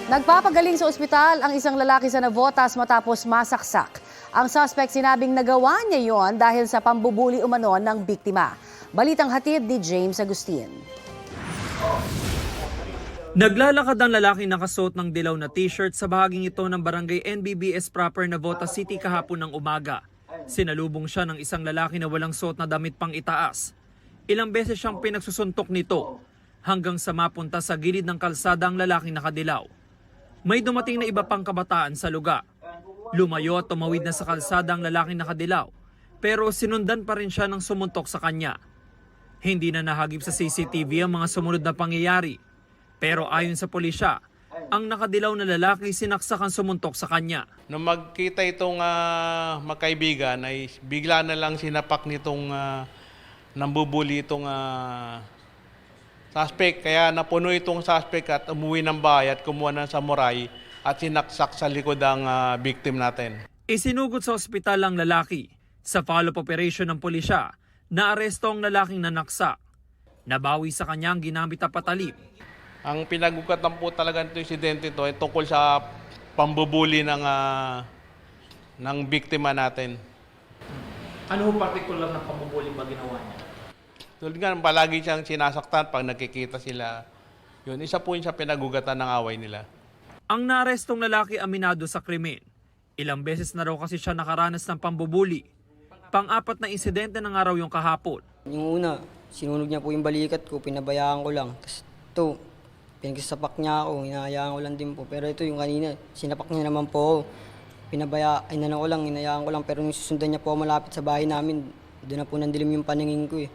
Nagpapagaling sa ospital ang isang lalaki sa Navotas matapos masaksak. Ang suspect sinabing nagawa niya yon dahil sa pambubuli umano ng biktima. Balitang hatid ni James Agustin. Naglalakad ang lalaking nakasuot ng dilaw na t-shirt sa bahaging ito ng barangay NBBS proper Navotas City kahapon ng umaga. Sinalubong siya ng isang lalaki na walang suot na damit pang itaas. Ilang beses siyang pinagsusuntok nito hanggang sa mapunta sa gilid ng kalsada ang lalaking nakadilaw. May dumating na iba pang kabataan sa lugar. Lumayo at tumawid na sa kalsada ang lalaking nakadilaw, pero sinundan pa rin siya ng sumuntok sa kanya. Hindi na nahagip sa CCTV ang mga sumunod na pangyayari, pero ayon sa pulisya, ang nakadilaw na lalaki sinaksak ang sumuntok sa kanya. Nung magkita itong magkaibigan ay bigla na lang sinapak nitong nambubuli itong suspect. Kaya napuno itong suspect at umuwi ng bahay at kumuha ng samurai at sinaksak sa likod ang victim natin. Isinugod sa ospital ang lalaki. Sa follow-up operation ng pulisya, naaresto ang lalaking nanaksak. Nabawi sa kanya ang ginamit na patalim. Ang pinagugatan po talaga ng insidente ito ay tungkol sa pambubuli ng biktima natin. Ano particular na pambubuli ba ginawa niya? Tulad nga, palagi siyang sinasaktan pag nakikita sila. Yun, isa po yun sa pinagugatan ng away nila. Ang naarestong lalaki aminado sa krimen. Ilang beses na raw kasi siya nakaranas ng pambubuli. Pang-apat na insidente ng araw yung kahapon. Yung una, sinunog niya po yung balikat ko, pinabayaan ko lang. Tapos ito, pinagsasapak niya ako, hinahayaan ko lang din po. Pero ito yung kanina, sinapak niya naman po ako. Inano ko lang, hinayaan ko lang. Pero nung susundan niya po malapit sa bahay namin, doon na po nandilim yung paningin ko eh.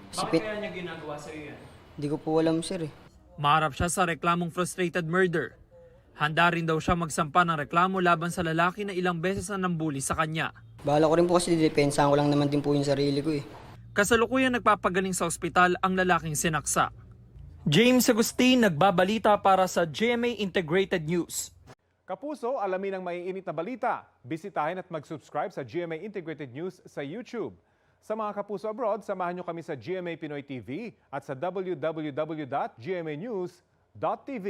Bakit kaya niya ginagawa sa iyo yan? Hindi ko po alam sir eh. Maharap siya sa reklamong frustrated murder. Handa rin daw siya magsampa ng reklamo laban sa lalaki na ilang beses na nambuli sa kanya. Bahala ko rin po kasi didepensahan ko lang naman din po yung sarili ko eh. Kasalukuyan nagpapagaling sa ospital ang lalaking sinaksak. James Agustin nagbabalita para sa GMA Integrated News. Kapuso, alamin ang maiinit na balita. Bisitahin at mag-subscribe sa GMA Integrated News sa YouTube. Sa mga kapuso abroad, samahan nyo kami sa GMA Pinoy TV at sa www.gmanews.tv.